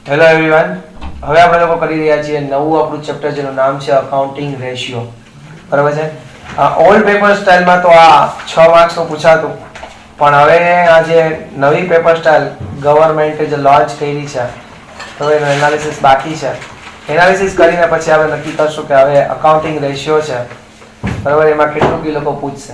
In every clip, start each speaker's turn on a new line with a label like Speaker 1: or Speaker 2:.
Speaker 1: Hello everyone. હવે આપણે લોકો કરી રહ્યા છીએ નવું આપણું ચેપ્ટર જેનું નામ છે અકાઉન્ટિંગ રેશિયો. બરાબર છે. ઓલ્ડ પેપર સ્ટાઇલમાં તો આ 6 માર્ક્સનું પૂછાતું, પણ હવે આ જે નવી પેપર સ્ટાઇલ ગવર્મેન્ટે જે લોન્ચ કરી છે તો એનું એનાલિસિસ બાકી છે. એનાલિસિસ કરીને પછી આપણે નક્કી કરશું કે હવે અકાઉન્ટિંગ રેશિયો છે બરાબર, એમાં કેટલું લોકો પૂછશે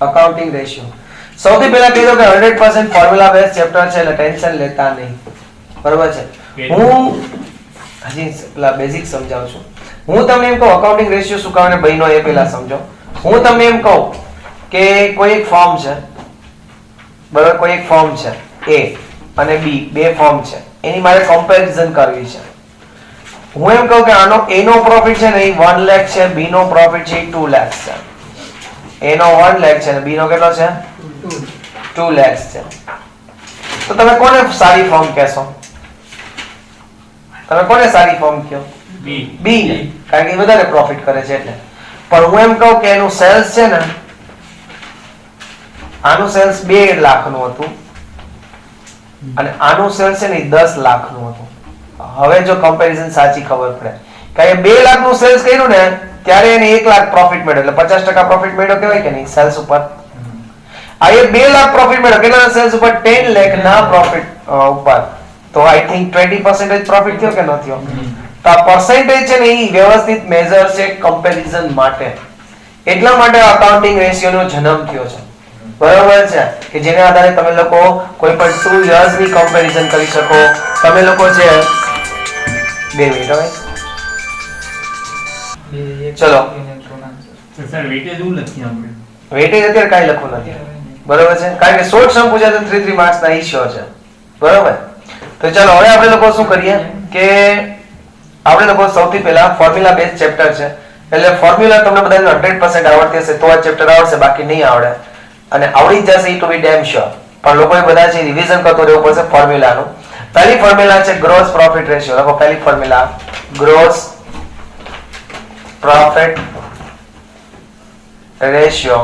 Speaker 1: અકાઉન્ટિંગ રેશિયો. સૌથી પહેલા કીધું કે 100% ફોર્મ્યુલા બેઝ ચેપ્ટર છે એટલે ટેન્શન લેતા નહીં. બરાબર છે. હું હજી પેલા બેઝિક સમજાવું છું. હું તમને એમ કહું અકાઉન્ટિંગ રેશિયો શું કામ ને બહેનો એ પહેલા સમજો. હું તમને એમ કહું કે કોઈ એક ફોર્મ છે બરાબર, કોઈ એક ફોર્મ છે A અને B, બે ફોર્મ છે, એની મારે કમ્પેરિઝન કરવી છે. હું એમ કહું કે આનો A નો પ્રોફિટ છે ને એ 1 લાખ છે, B નો પ્રોફિટ છે એ 2 લાખ છે. A નો 1 લાખ છે અને B નો કેટલો છે 2 લાખ છે. તો તમે કોને સારી ફોર્મ કહેશો? તમે કોને સારી ફોર્મ કહો? B ને, કારણ કે વધારે પ્રોફિટ કરે છે એટલે. પણ હું એમ કહું કે એનું સેલ્સ છે ને, આનું સેલ્સ 2 લાખનું હતું અને આનું સેલ્સ છે ને 10 લાખનું હતું. હવે જો કમ્પેરિઝન સાચી ખબર પડે કે 2 લાખનું સેલ્સ કર્યું ને ત્યારે એને 1 લાખ પ્રોફિટ મળ્યો, એટલે 50% પ્રોફિટ મળ્યો કહેવાય કે નહીં સેલ્સ ઉપર. આ 2 લાખ પ્રોફિટ મળ્યો કેટલા સેલ્સ ઉપર? 10 લાખ ના પ્રોફિટ ઉપર. તો આઈ થિંક 20% પ્રોફિટ થયો કે ન થયો? તો આ પર્સન્ટેજ છે ને એ વ્યવસ્થિત મેજર છે કમ્પેરિઝન માટે. એટલા માટે અકાઉન્ટિંગ રેશિયોનો જન્મ થયો છે. બરાબર છે, કે જેના આધારે તમે લોકો કોઈ પણ 2 યર્સ ની કમ્પેરિઝન કરી શકો. તમે લોકો છે 2 મિનિટ હવે ચલો
Speaker 2: સર વેટેજ એવું લખીએ આપણે.
Speaker 1: વેટેજ અત્યારે કાઈ લખવું નથી. બરાબર છે, કારણ કે શોર્ટ સમ પૂછે તો 3 માર્ક્સ ના ઇશ્યુ છે. બરાબર. તો ચાલો હવે આપણે લોકો શું કરીએ કે આપણે લોકો સૌથી પહેલા ફોર્મ્યુલા બેઝ ચેપ્ટર છે એટલે ફોર્મ્યુલા તમને બધાને 100% આવડતી હશે તો આ ચેપ્ટર આવડશે, બાકી નહીં આવડે. અને આવડી જશે ઈ ટુ બી ડેમ શ્યોર, પણ લોકોએ બધા છે રિવિઝન કરતો રહેવું પડશે ફોર્મ્યુલાનું. પહેલી ફોર્મ્યુલા છે ગ્રોસ પ્રોફિટ રેશિયો. લખો પહેલી formula gross profit ratio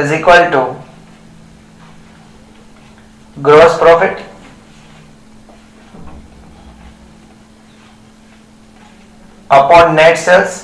Speaker 1: is equal to gross profit upon net sales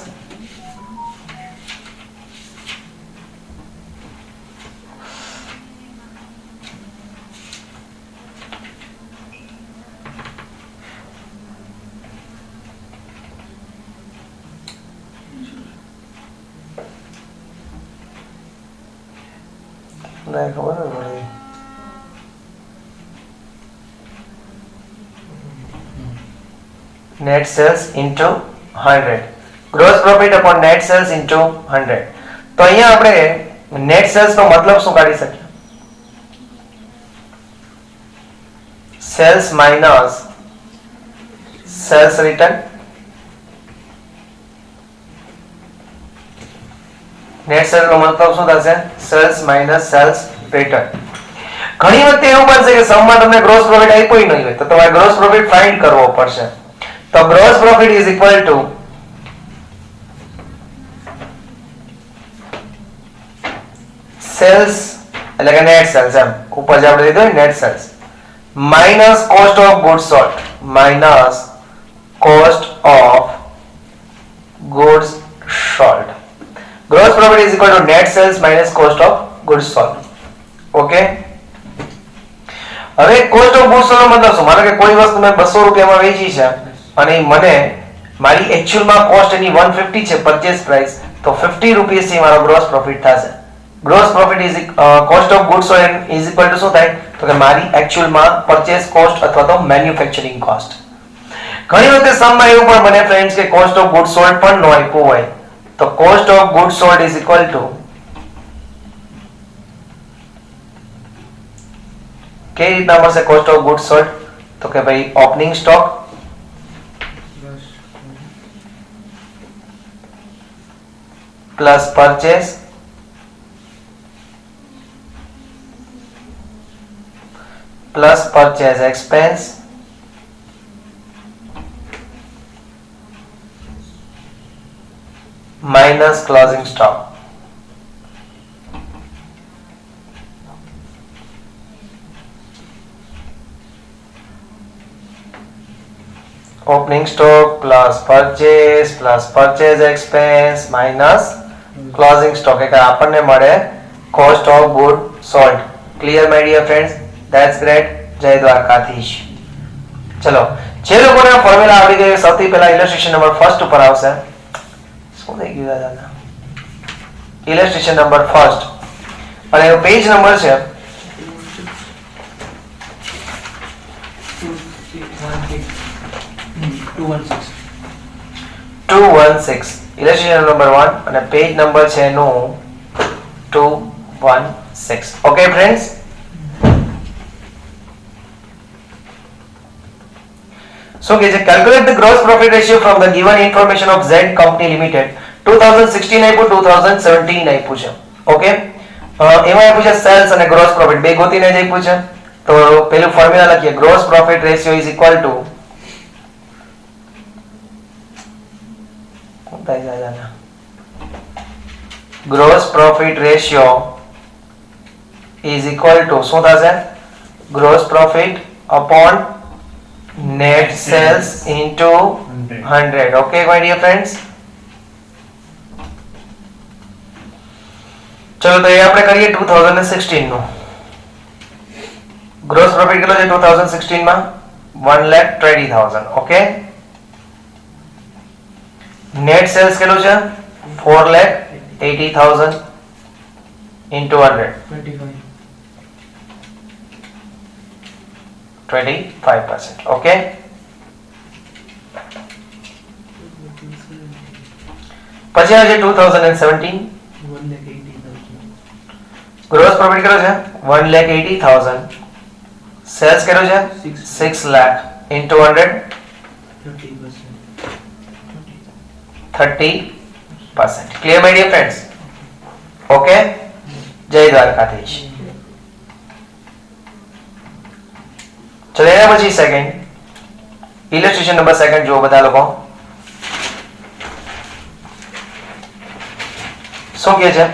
Speaker 1: नहीं खबर है net sales into 100, gross profit upon net sales into 100. તો અહીંયા આપણે net sales નો મતલબ શું કાઢી શકીએ? sales minus sales return. net sales નો મતલબ શું થશે? sales minus sales return. ઘણી વખત એવું બનશે કે સમમાં તમને ગ્રોસ પ્રોફિટ આપ્યો નહીં હોય તો તમારે ગ્રોસ પ્રોફિટ ફાઇન્ડ કરવો પડશે. તો gross profit is equal to sales એટલે કે નેટ સેલ્સ, એમ ઉપર જે આપણે લીધું net sales minus cost of goods sold, minus cost of goods sold. gross profit is equal to net sales minus cost of goods sold. Okay. હવે cost of goods sold નો મતલબ શું? માનો કે કોઈ વસ્તુ મેં 200 રૂપિયામાં વેચી છે અને મને મારી એક્ચ્યુઅલમાં કોસ્ટ એની 150 છે પરચેસ પ્રાઇસ, તો 50 રૂપિયા થી મારો ગ્રોસ પ્રોફિટ થશે. Gross profit is cost of goods sold is equal two શું થાય? તો કે મારી એક્ચ્યુઅલમાં પરચેસ કોસ્ટ અથવા તો મેન્યુફેક્ચરિંગ કોસ્ટ. ઘણી વખતે સમમાં એવું પણ બને ફ્રેન્ડ્સ કે કોસ્ટ ઓફ ગુડ્સ સોલ્ડ પણ ન આપ્યું હોય તો cost of goods sold is equal to કઈ રીતના મળશે cost of goods sold? તો કે ભાઈ opening stock plus purchase plus purchase expense minus closing stock. Opening stock plus purchase expense minus closing stock એટલે આપણને મળે cost of good sold. Clear my dear friends? That's great. જય દ્વારકાધીશ. ચલો, જે લોકોને આ ફોર્મ્યુલા આવડી ગઈ સૌથી પહેલા ઇલસ્ટ્રેશન નંબર ફર્સ્ટ ઉપર આવશે. શું થઈ ગયું દાદા? ઇલસ્ટ્રેશન નંબર ફર્સ્ટ અને એનો પેજ નંબર છે 216. ઇલસ્ટ્રેશન નંબર 1 અને પેજ નંબર છે એનું 216. ઓકે ફ્રેન્ડ્સ, શું કે છે? Calculate the gross profit ratio from the given information of Z company limited. 2016 આપ્યું, 2017 આપ્યું છે. ઓકે, એમાં આપ્યું છે સેલ્સ અને ગ્રોસ પ્રોફિટ બે ગોતીને જ આપ્યું છે. તો પેલું ફોર્મ્યુલા લખીએ. Gross profit ratio is equal to gross profit ratio is equal two શું થશે? Gross profit upon net sales into 100. Okay my dear friends, ચલો તો એ આપણે કરીએ 2016 નું. ગ્રોસ પ્રોફિટ કેટલો છે 2016 માં? 1,20,000. ઓકે, નેટ સેલ્સ કેટલું છે? 4,80,000 into 100, 25%. ઓકે, પછી આવે છે 2017. ગ્રોસ પ્રોફિટ કેટલો છે? 1,80,000. સેલ્સ કેટલો છે? 6 lakh into 100, 30%. Clear my dear friends? Okay, જય દ્વારકાધીશ. ચલો એના પછી સેકન્ડ ઇલસ્ટ્રેશન નંબર સેકન્ડ જુઓ બધા લોકો. શું કહે છે?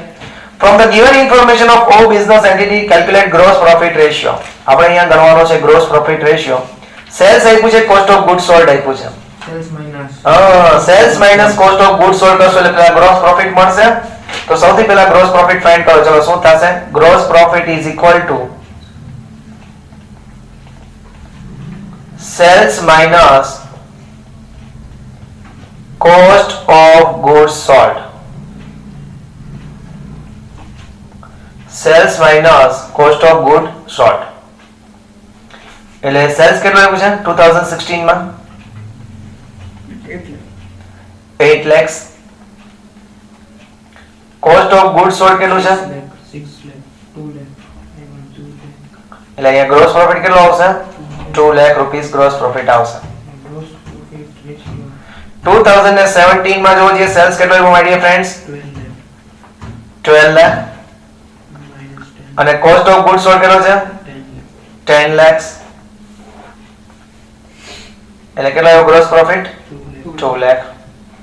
Speaker 1: From the given information of a business entity calculate gross profit ratio. આપણે અહીંયા ગણવાનો છે ગ્રોસ પ્રોફિટ રેશિયો. સેલ્સ આપ્યું છે, કોસ્ટ ઓફ ગુડ સોલ્ડ આપ્યું છે. Sales minus cost of good sold કરશો એટલે પેલા ગ્રોસ પ્રોફિટ મળશે. તો સૌથી પહેલા ગ્રોસ પ્રોફિટ ફાઇન્ડ કરો. ચલો શું થશે? Gross profit is equal two sales minus cost of goods sold. Sales minus cost of goods sold. એટલે સેલ્સ કેટલો આવ્યું છે 2016 માં? 8 lakhs. cost of goods sold કેટલું છે?
Speaker 3: 6 lakh, 2 lakh, 2 lakh.
Speaker 1: એટલે અહીંયા ગ્રોસ પ્રોફિટ કેટલો આવશે? 2 lakh rupees gross profit આવશે.
Speaker 3: Gross profit ratio
Speaker 1: 2017 માં જો જે સેલ્સ કેટલો આવ્યો my dear friends? 12 lakh.
Speaker 3: minus 10,
Speaker 1: અને કોસ્ટ ઓફ ગુડ સોલ્ડ કેટલો છે?
Speaker 3: 10
Speaker 1: 10
Speaker 3: lakh,
Speaker 1: lakhs. એટલે કેટલો આવ્યો gross profit?
Speaker 3: 2 lakh.
Speaker 1: 2 lakh.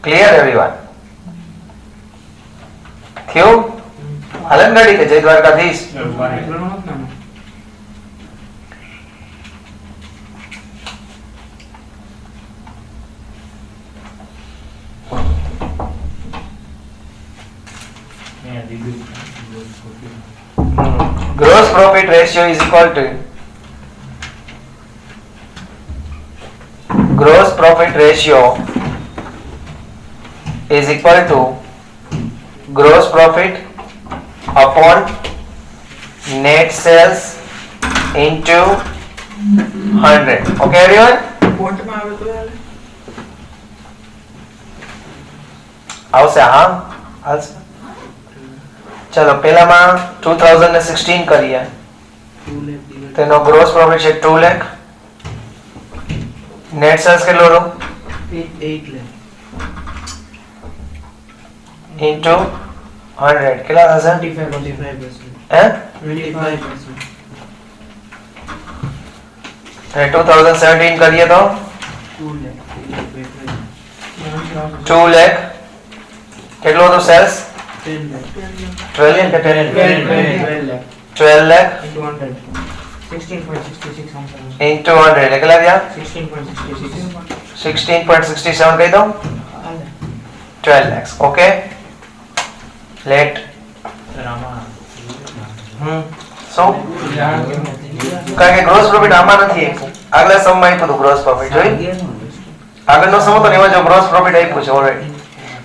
Speaker 1: Clear everyone? થયું? હાલન ગાડી કે જય દ્વારકાધીશ.
Speaker 3: એટલો નહોતો ને.
Speaker 1: Gross profit ratio is equal to gross profit ratio is equal to gross profit upon net sales into 100. Okay everyone?
Speaker 3: પોઈન્ટમાં આવે તો યાર
Speaker 1: આવશે? હા આવશે. ચલો પહેલામાં 2016 કરીએ.
Speaker 3: 2 lakh divided
Speaker 1: તેનો ગ્રોસ પ્રોફિટ છે 2 લાખ. નેટ સેલ્સ કેટલો હતો?
Speaker 3: 8 lakh.
Speaker 1: ઇન્ટુ 100 કેટલા થશે?
Speaker 3: 25%.
Speaker 1: હે
Speaker 3: 25%.
Speaker 1: અને 2017 કરીએ તો
Speaker 3: 2 lakh.
Speaker 1: 2 લાખ. કેટલો હતો સેલ્સ?
Speaker 3: 10 lakh.
Speaker 1: 12 લાખ કે 10
Speaker 3: 12 lakh.
Speaker 1: 12 લાખ
Speaker 3: Into 100. 16.66 आंसर है।
Speaker 1: into 100 એટલે કેટલા થયા
Speaker 3: 16.66
Speaker 1: 16.67 કહી દઉં 12 lakhs ઓકે લેટ
Speaker 2: સર આમાં
Speaker 1: શું કારણ કે ગ્રોસ પ્રોફિટ આમાં નથી આપ્યું આગલા સમમાં આપ્યું હતું ગ્રોસ પ્રોફિટ જોઈ આગળનો સમ હતો ને એમાં જો ગ્રોસ પ્રોફિટ આપ્યું છે ઓલરેડી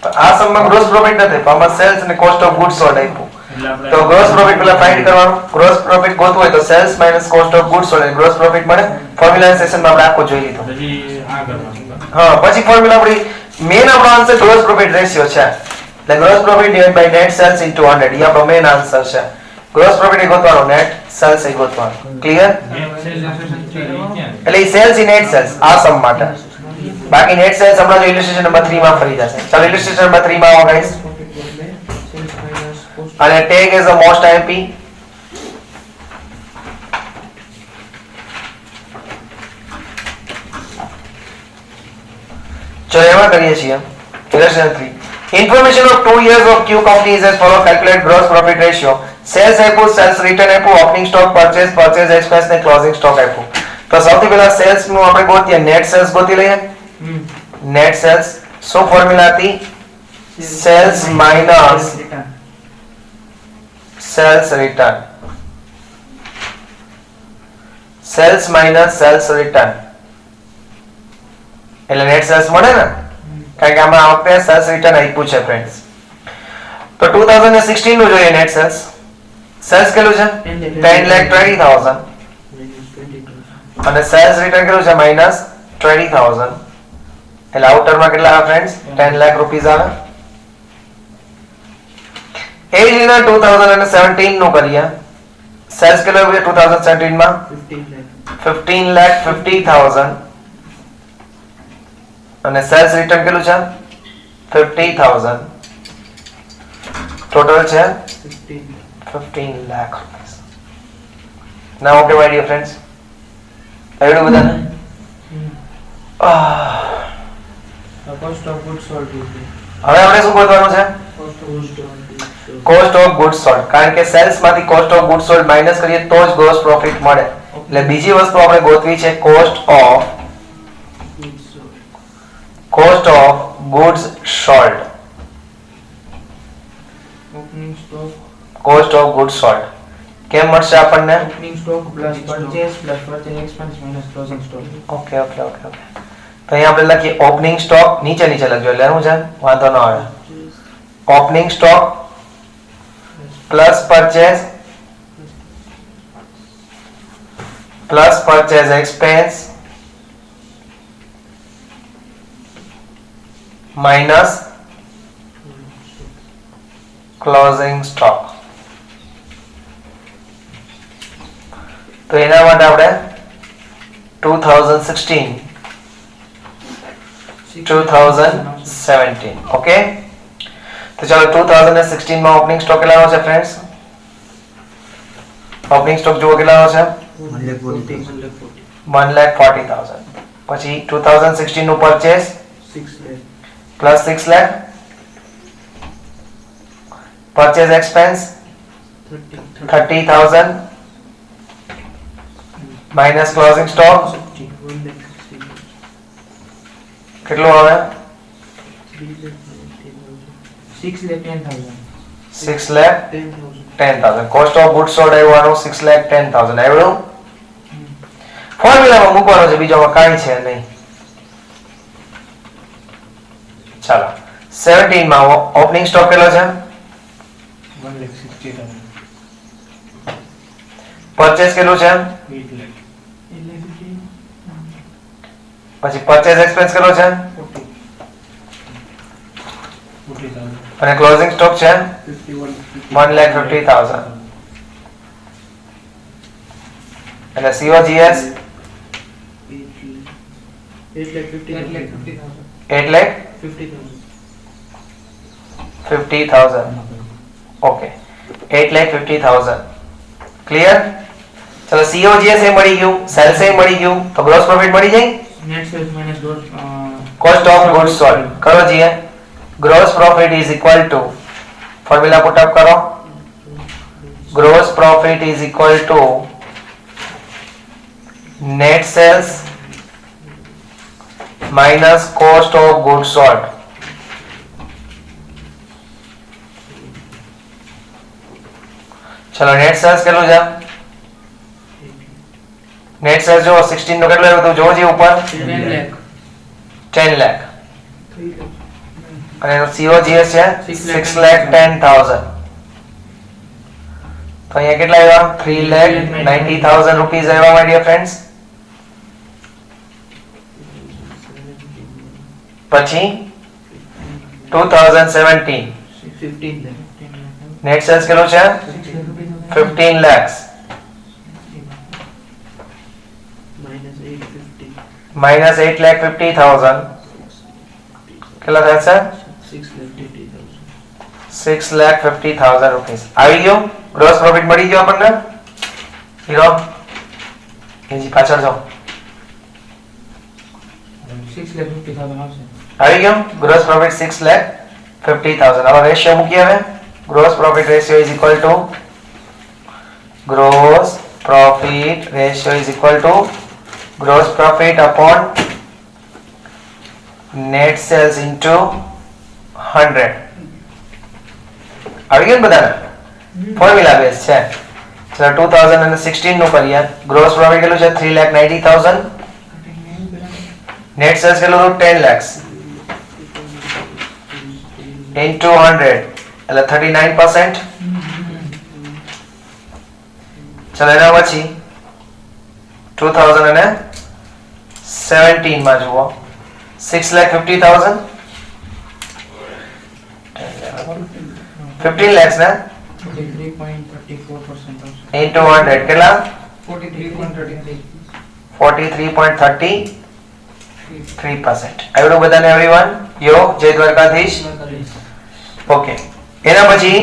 Speaker 1: પણ આ સમમાં ગ્રોસ પ્રોફિટ નથી આપ્યું આમાં સેલ્સ અને કોસ્ટ ઓફ ગુડ્સ સોલ્ડ આપ્યું
Speaker 2: એટલે આપણે
Speaker 1: તો ગ્રોસ પ્રોફિટ પેલા ફાઇન્ડ કરવાનું ગ્રોસ પ્રોફિટ ગોતવું હોય તો sales minus cost of goods sold gross profit મળે ફોર્મ્યુલા સેશનમાં આપણે આખો જોઈ લીધો
Speaker 2: પછી આ કરવાનું
Speaker 1: હા પછી ફોર્મ્યુલા આપણી મેઈન આપણો આન્સર ગ્રોસ પ્રોફિટ રેશિયો છે એટલે gross profit divide by net sales into 100 એ આપણો મેઈન આન્સર છે ગ્રોસ પ્રોફિટ એ ગોતવાનો નેટ સેલ્સ એ ગોતવાનો ક્લિયર એટલે સેલ્સ ઇન નેટ સેલ્સ આ સમ માટે બાકી નેટ સેલ્સ હમણાં જો ઇલિસ્ટ્રેશન નંબર 3 માં ફરી જશે ચાલો ઇલિસ્ટ્રેશન નંબર 3 માં આવો ગાઈસ અને tag as a most IMP ચલો એમાં કરીએ છીએ ઇલિસ્ટ્રેશન 3 information of 2 years of Q company is as follow calculate gross profit ratio sales આપ્યું sales return આપ્યું opening stock purchase expense ને closing stock આપ્યું તો સૌથી પહેલા sales નું આપણે ગોતીએ net sales ગોતી લઈએ net sales શું ફોર્મ્યુલા હતી sales minus sales return sales minus sales return એટલે net sales મળે ને કારણ કે આમાં આ વખતે સેલ્સ રિટર્ન આપ્યું છે ફ્રેન્ડ્સ તો 2016 નું જોઈએ નેટ સેલ્સ સેલ્સ કેટલું છે 10,20,000 અને સેલ્સ રિટર્ન કેટલું છે માઈનસ 20,000 એટલે આઉટર માં કેટલા આવે ફ્રેન્ડ્સ 10 લાખ રૂપિયા આવે એ જ રીતના 2017 નું કરીએ સેલ્સ કેટલું છે 2017 માં 15,50,000 અને સેલ્સ રિટર્ન કેટલું છે 50,000 ટોટલ છે 15 લાખ રૂપિયા નાउ ઓકે માય ડિયર ફ્રેન્ડ્સ આવડ્યું બધાને
Speaker 3: cost of goods sold
Speaker 1: હવે આપણે શું ગોતવાનું છે કોસ્ટ ઓફ ગુડ્સ સોલ્ડ કારણ કે સેલ્સ માંથી cost of goods sold minus કરીએ તો જ ગ્રોસ પ્રોફિટ મળે એટલે બીજી વસ્તુ આપણે ગોતવી છે cost of goods sold
Speaker 3: opening stock
Speaker 1: cost of goods sold કેમ મળશે આપણને
Speaker 3: opening stock plus purchase expense minus closing stock
Speaker 1: okay okay okay okay તો અહીં આપણે લખીએ ઓપનિંગ સ્ટોક નીચે નીચે લખજો એટલે શું છે વાંધો ન આવે opening stock plus purchase expense minus closing stock તો એના માટે આપણે 2017 ઓકે તો ચાલો 2016 માં ઓપનિંગ સ્ટોક કેટલાનો છે ફ્રેન્ડ્સ ઓપનિંગ સ્ટોક જુઓ કેટલાનો છે 1,40,000 પછી 2016 નું purchase
Speaker 3: 6 lakh
Speaker 1: plus 6 lakh purchase expense 30,000 minus closing stock કેટલું આવે 6 lakh 10,000 cost of goods sold આવ્યું 6 lakh 10,000 આવ્યું ફોર્મ્યુલામાં મૂકવાનો છે બીજામાં કાંઈ છે નહીં ચાલો 17 માં ઓપનિંગ સ્ટોક કેટલો છે
Speaker 2: 1,60,000
Speaker 1: પરચેસ કેટલું છે
Speaker 2: 8 લાખ
Speaker 1: પછી પરચેસ એક્સપેન્સ કેટલો છે
Speaker 2: 40,000
Speaker 1: અને ક્લોઝિંગ સ્ટોક છે 1,50,000 અને COGS 8,50,000 ઓકે 8,50,000 ક્લિયર ચલો COGS એ મળી ગયું સેલ્સ એ મળી ગયું તો ગ્રોસ પ્રોફિટ મળી જાય
Speaker 3: net sales minus gross
Speaker 1: cost of goods sold કરો જીએ gross profit is equal to formula put up કરો gross profit is equal to net sales minus cost of good sold. ચલો net sales કેટલું છે? Net cells જો 16 નો કેટલો આવ્યો તો જોવો જે ઉપર
Speaker 3: 10 lakh.
Speaker 1: 10 લાખ
Speaker 3: 3 lakh.
Speaker 1: અને એનો COGS છે
Speaker 3: 6
Speaker 1: 6,10,000. તો અહીંયા કેટલા આવ્યા 3,90,000 રૂપીસ આવ્યા માય ડિયર ફ્રેન્ડ્સ. પછી 2017
Speaker 3: 15 lakh.
Speaker 1: નેટ સેલ્સ કેટલું છે 15 lakhs
Speaker 3: minus 850.
Speaker 1: minus 8,50,000 કેટલા થશે 6,50,000 રૂપીસ. આવી ગયો ગ્રોસ પ્રોફિટ મળી ગયો આપણને. હીરો એજી પાછળ જાઓ.
Speaker 3: 6,50,000 આવશે.
Speaker 1: આવી ગયો ગ્રોસ પ્રોફિટ 6,50,000. હવે રેશિયો મૂકીએ. હવે gross profit ratio is equal to gross profit ratio is equal to gross profit upon net sales into 100. આવી ગયું ને બધાને? ફોર્મ્યુલા બેઝ છે. ચલો 2016 નું કરીએ. ગ્રોસ પ્રોફિટ કેટલું છે 3,90,000. નેટ સેલ્સ કેટલું 10 lakhs into 100 એટલે 39%. ચલો એના પછી 2017 માં જુઓ 6,50,000 15 lakhs ને
Speaker 3: 43.34% આવશે.
Speaker 1: into 100 કેટલા
Speaker 3: 43.33.
Speaker 1: 43.33%. આવડું બધાને એવરીવન યો જય દ્વારકાધીશ. ઓકે એના પછી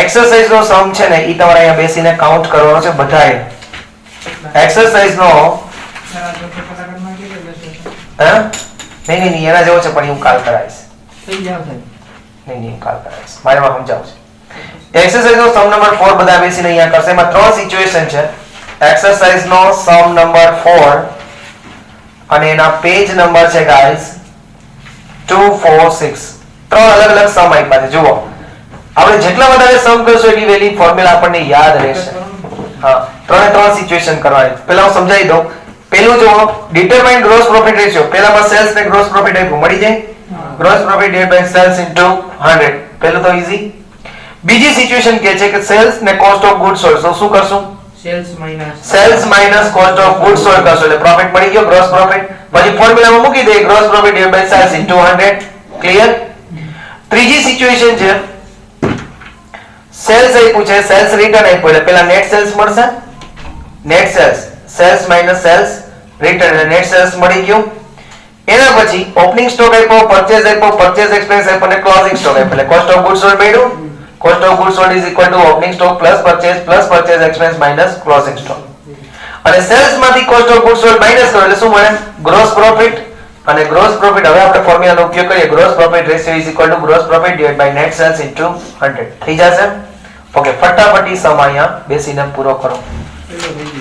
Speaker 1: એક્સરસાઇઝ નો સમ છે ને ઈ તમારે અહીંયા બેસીને કાઉન્ટ કરવાનો છે બધાએ. એક્સરસાઇઝ નો નહીં એના જેવો છે પણ હું કાલ કરાવીશ.
Speaker 3: થઈ જાવ સાહેબ.
Speaker 1: નહીં કાલ કરાવીશ. મારે એમાં સમજાવું છે. એક્સરસાઇઝ નો સમ નંબર 4 બધા બેસીને અહીંયા કરશે. એમાં ત્રણ સિચ્યુએશન છે. એક્સરસાઇઝ નો સમ નંબર 4 અને એના પેજ નંબર છે ગાઈસ 246. ત્રણ અલગ અલગ સમ આપ્યા છે. જુઓ આપણે જેટલા વધારે સમ કરશું એટલી વેલી ફોર્મ્યુલા આપણને યાદ રહેશે. હા ત્રણ સિચ્યુએશન કરવાની. પહેલા હું સમજાવી દઉં. પહેલું જો ડિટરમાઇન ગ્રોસ પ્રોફિટ રેશિયો. પહેલામાં સેલ્સ ને ગ્રોસ પ્રોફિટ આપ્યું મળી જાય. Gross profit divide by sales into 100. પહેલું તો ઈઝી. બીજી સિચ્યુએશન કે છે કે સેલ્સ ને કોસ્ટ ઓફ ગુડ્સ સોલ્ડ. તો શું કરશું sales minus cost of goods sold કરશું એટલે પ્રોફિટ મળી ગયો ગ્રોસ પ્રોફિટ. પછી ફોર્મ્યુલામાં મૂકી દે gross profit divide by sales into 100. Clear. ત્રીજી સિચ્યુએશન છે સેલ્સ આપ્યું છે સેલ્સ રિટર્ન આપ્યું એટલે પહેલા નેટ સેલ્સ મળશે. Net sales minus sales return એટલે નેટ સેલ્સ મળી ગયું. એના પછી ઓપનિંગ સ્ટોક આપ્યો પરચેઝ એક્સપેન્સ આપ્યો અને ક્લોઝિંગ સ્ટોક આપ્યો એટલે કોસ્ટ ઓફ ગુડ્સ સોલ્ડ મળ્યું. Cost of goods sold is equal to opening stock plus purchase expense minus closing stock. અને સેલ્સ માંથી cost of goods sold minus કરો એટલે શું મળે ગ્રોસ પ્રોફિટ. અને ગ્રોસ પ્રોફિટ હવે આપણે ફોર્મ્યુલાનો ઉપયોગ કરીએ gross profit ratio is equal to gross profit divide by net sales into 100 થઈ જશે. ઓકે ફટાફટી સમ અહીંયા બેસીને પૂરો કરો.
Speaker 3: ચલો ભાઈ.